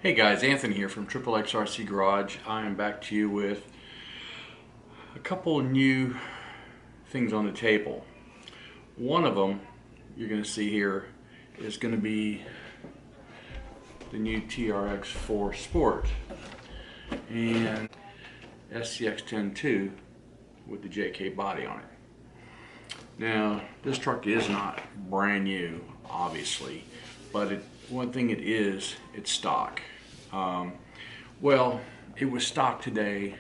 Hey guys, Anthony here from XXRC Garage. I am back to you with a couple of new things on the table. One of them you're going to see here is going to be the new TRX 4 Sport and SCX10 2 with the JK body on it. Now, this truck is not brand new, obviously, but one thing it is, it's stock. Well, it was stock today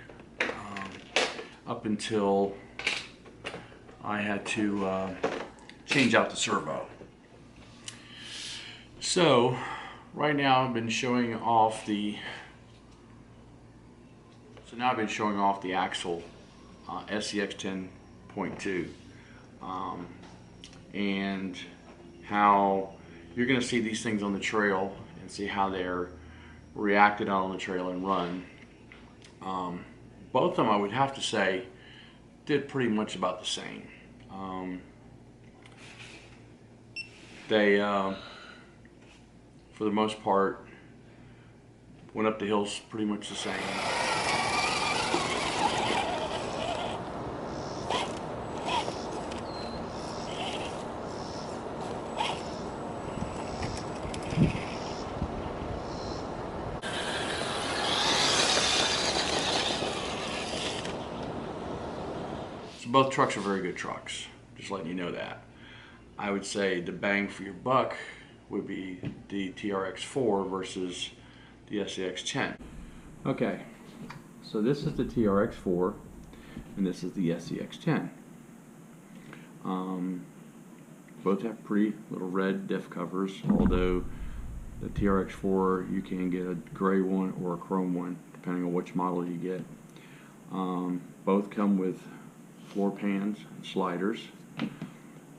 up until I had to change out the servo. So, right now I've been showing off the axle SCX10.2 and how you're going to see these things on the trail and see how they're reacted on the trail and run. Both of them, I would have to say, did pretty much about the same. They, for the most part, went up the hills pretty much the same. So both trucks are very good trucks, just letting you know that. I would say the bang for your buck would be the TRX 4 versus the SCX10. Okay, so this is the TRX 4 and this is the SCX10. Both have pretty little red diff covers, although the TRX 4 you can get a gray one or a chrome one depending on which model you get. Both come with floor pans and sliders.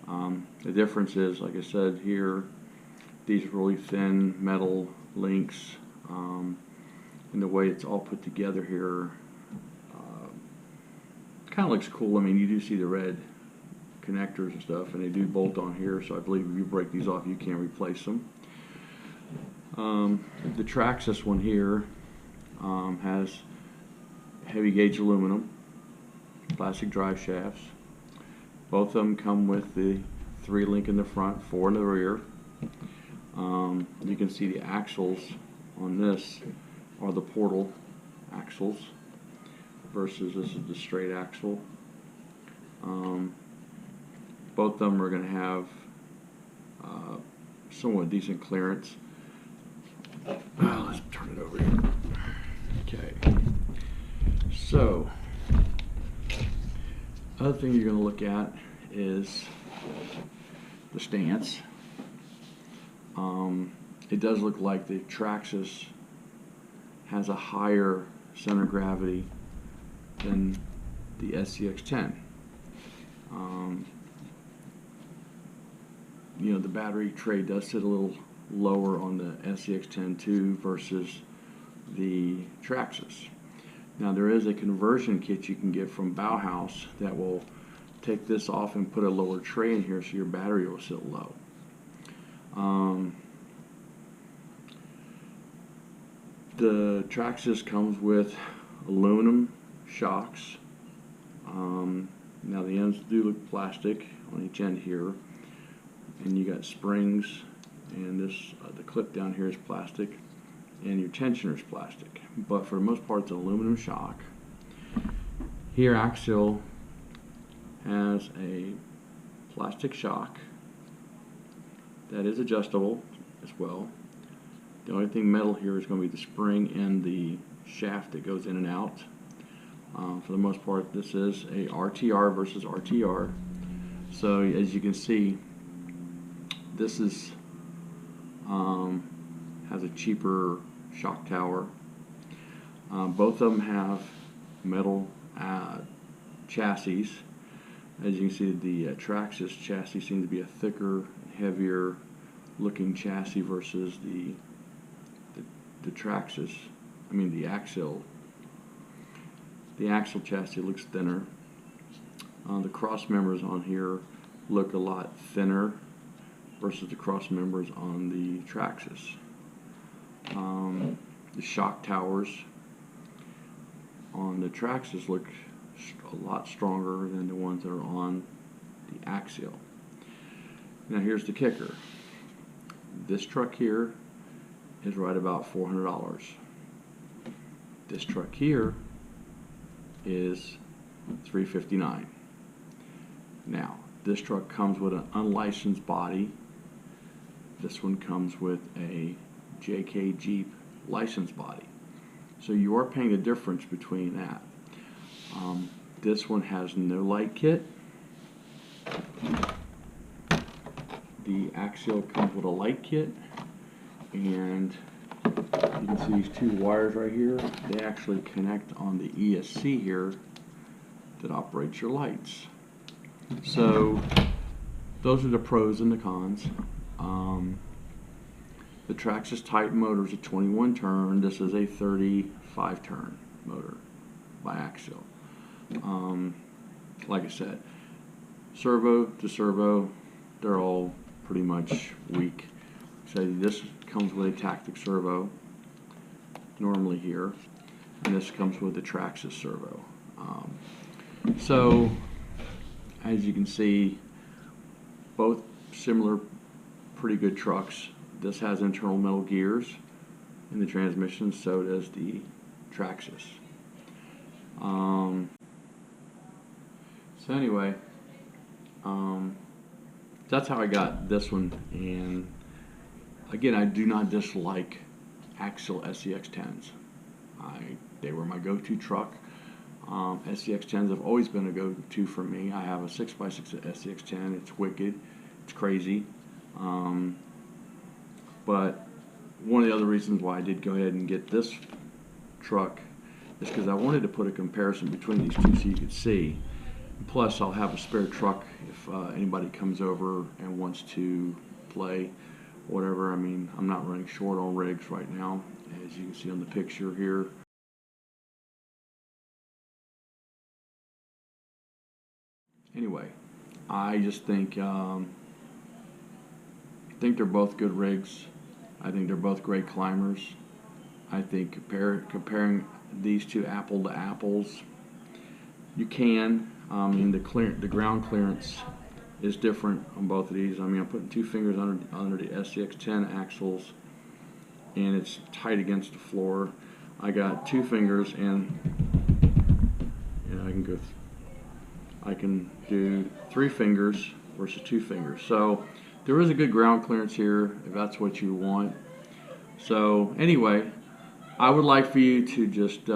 The difference is, like I said here, these really thin metal links, and the way it's all put together here kind of looks cool. I mean, you do see the red connectors and stuff, and they do bolt on here, so I believe if you break these off you can't replace them. The Traxxas one here has heavy gauge aluminum plastic drive shafts. Both of them come with the 3-link in the front, 4 in the rear. You can see the axles on this are the portal axles versus this is the straight axle. Both of them are going to have somewhat decent clearance. Let's turn it over here. Okay. So, other thing you're going to look at is the stance. It does look like the Traxxas has a higher center of gravity than the SCX10. You know, the battery tray does sit a little lower on the SCX10 versus the Traxxas. Now there is a conversion kit you can get from Bauhaus that will take this off and put a lower tray in here so your battery will sit low. The Traxxas comes with aluminum shocks. Now the ends do look plastic on each end here, and you got springs, and this the clip down here is plastic, and your tensioner is plastic, but for the most part it's an aluminum shock. Here Axial has a plastic shock that is adjustable as well. The only thing metal here is going to be the spring and the shaft that goes in and out. For the most part this is a RTR versus RTR. So as you can see, this is has a cheaper shock tower. Both of them have metal chassis. As you can see, the Traxxas chassis seems to be a thicker, heavier looking chassis versus the Traxxas. I mean the Axial. The Axial chassis looks thinner. The cross members on here look a lot thinner versus the cross members on the Traxxas. The shock towers on the Traxxas look a lot stronger than the ones that are on the Axial. Now here's the kicker. This truck here is right about $400. This truck here is $359. Now, this truck comes with an unlicensed body. This one comes with a JK Jeep licensed body. So you are paying a difference between that. This one has no light kit. The Axial comes with a light kit, and you can see these two wires right here. They actually connect on the ESC here that operates your lights. So those are the pros and the cons. The Traxxas Titan motor is a 21 turn. This is a 35 turn motor by Axial. Like I said, servo to servo, they're all pretty much weak. So this comes with a tactic servo normally here, and this comes with the Traxxas servo. So as you can see, both similar, pretty good trucks. This has internal metal gears in the transmission, so does the Traxxas. So anyway, that's how I got this one. And again, I do not dislike Axial SCX10s. They were my go-to truck. SCX10s have always been a go-to for me. I have a 6x6 SCX10. It's wicked. It's crazy. But one of the other reasons why I did go ahead and get this truck is because I wanted to put a comparison between these two so you could see. Plus, I'll have a spare truck if anybody comes over and wants to play, whatever. I mean, I'm not running short on rigs right now, as you can see on the picture here. Anyway, I just think they're both good rigs. I think they're both great climbers. I think comparing these two apple to apples, you can. I mean, the ground clearance is different on both of these. I mean, I'm putting 2 fingers under the SCX10 axles, and it's tight against the floor. I got 2 fingers, and I can do 3 fingers versus 2 fingers. So there is a good ground clearance here if that's what you want. So anyway, I would like for you to just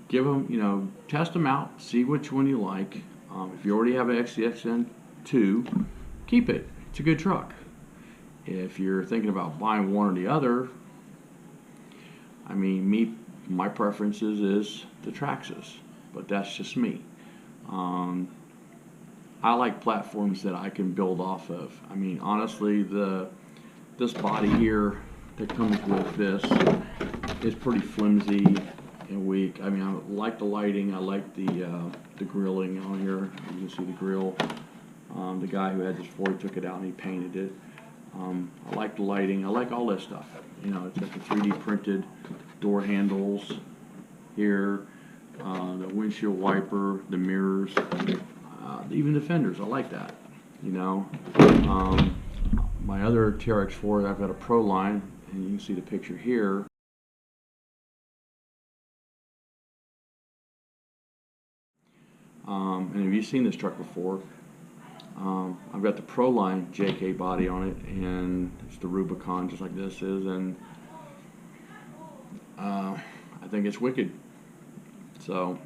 give them, test them out, see which one you like. If you already have an SCX10-2, keep it. It's a good truck. If you're thinking about buying one or the other, I mean, my preferences is the Traxxas, but that's just me. I like platforms that I can build off of. I mean, honestly, this body here that comes with this is pretty flimsy and weak. I mean, I like the lighting. I like the grilling on here. You can see the grill. The guy who had this before, he took it out and he painted it. I like the lighting. I like all this stuff. It's got the 3D printed door handles here, the windshield wiper, the mirrors, even the fenders. I like that. My other TRX4, I've got a Pro line, and you can see the picture here. And have you seen this truck before? I've got the Pro line JK body on it, and it's the Rubicon just like this is, and I think it's wicked. So,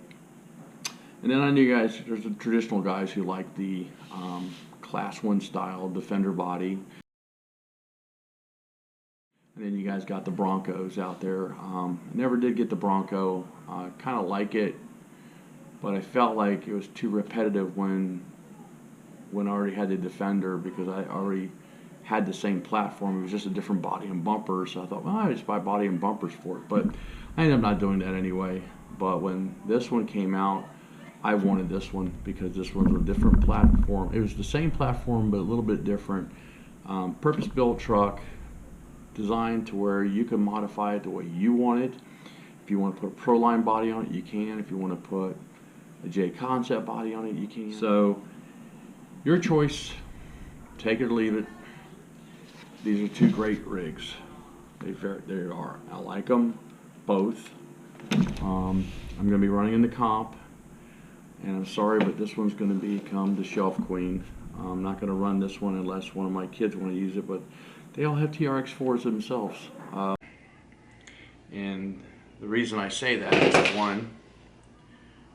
and then I know you guys, there's the traditional guys who like the Class 1 style Defender body. And then you guys got the Broncos out there. I never did get the Bronco. Kind of like it, but I felt like it was too repetitive when I already had the Defender, because I already had the same platform. It was just a different body and bumper, so I thought, well, I just buy body and bumpers for it. But I ended up not doing that anyway. But when this one came out, I wanted this one because this was a different platform. It was the same platform, but a little bit different. Purpose-built truck. designed to where you can modify it the way you want it. If you want to put a Proline body on it, you can. If you want to put a J Concept body on it, you can. So your choice, take it or leave it. These are two great rigs. They are. I like them both. I'm going to be running in the comp, and I'm sorry, but this one's going to become the shelf queen. I'm not going to run this one unless one of my kids want to use it, but they all have TRX4s themselves. And the reason I say that is, one,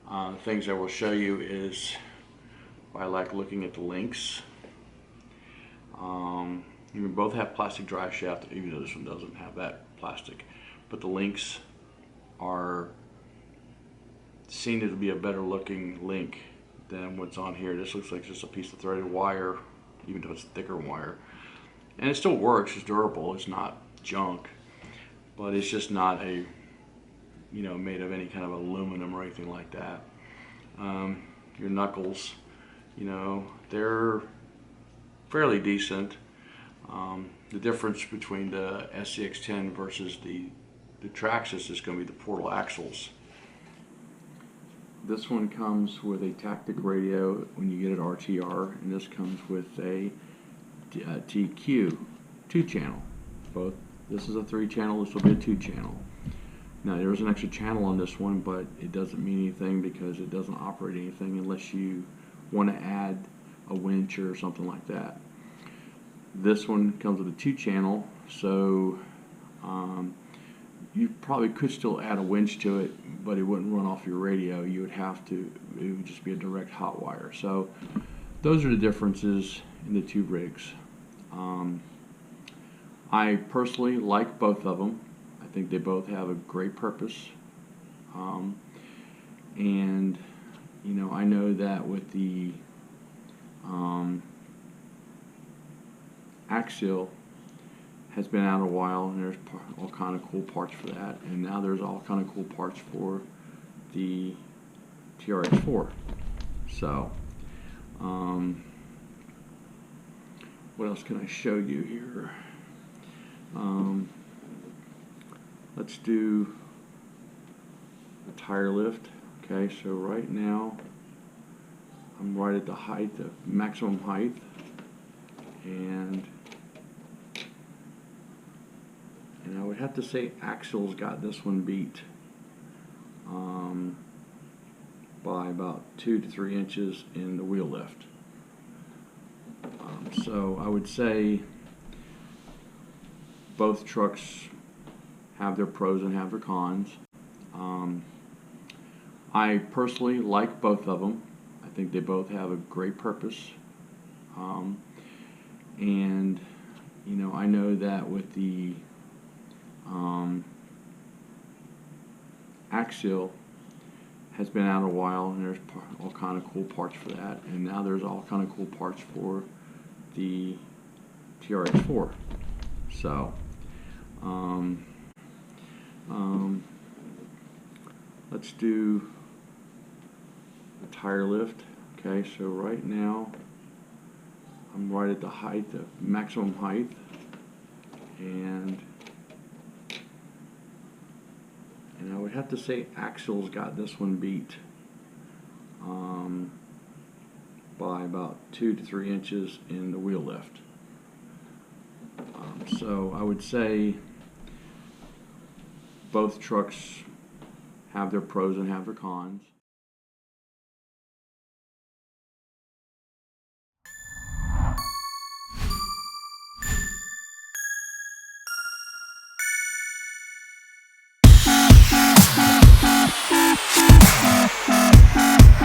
the things I will show you is I like looking at the links. You both have plastic drive shaft, even though this one doesn't have that plastic, but the links are seen to be a better looking link than what's on here. This looks like just a piece of threaded wire, even though it's thicker wire, and it still works. It's durable. It's not junk, but it's just not a, you know, made of any kind of aluminum or anything like that. Your knuckles, you know, they're fairly decent. The difference between the SCX10 versus the Traxxas is going to be the portal axles. This one comes with a tactic radio when you get it RTR, and this comes with a TQ 2-channel. Both. This is a 3-channel. This will be a 2-channel. Now there is an extra channel on this one, but it doesn't mean anything because it doesn't operate anything unless you want to add a winch or something like that. This one comes with a 2-channel, so you probably could still add a winch to it, but it wouldn't run off your radio. You would have to, it would just be a direct hot wire. So those are the differences in the two rigs. I personally like both of them. I think they both have a great purpose. And you know, I know that with the axial has been out a while, and there's all kind of cool parts for that, and now there's all kind of cool parts for the TRX4. So what else can I show you here? Let's do a tire lift. Okay, so right now I'm right at the height, the maximum height, and I would have to say Axel's got this one beat by about 2 to 3 inches in the wheel lift. So I would say both trucks have their pros and have their cons. I personally like both of them. I think they both have a great purpose. And you know, I know that with the axial has been out a while, and there's all kind of cool parts for that, and now there's all kind of cool parts for the TRX4. So let's do a tire lift. Okay, so right now I'm right at the height, the maximum height, and I would have to say Axel's got this one beat by about 2 to 3 inches in the wheel lift. So I would say both trucks have their pros and have their cons.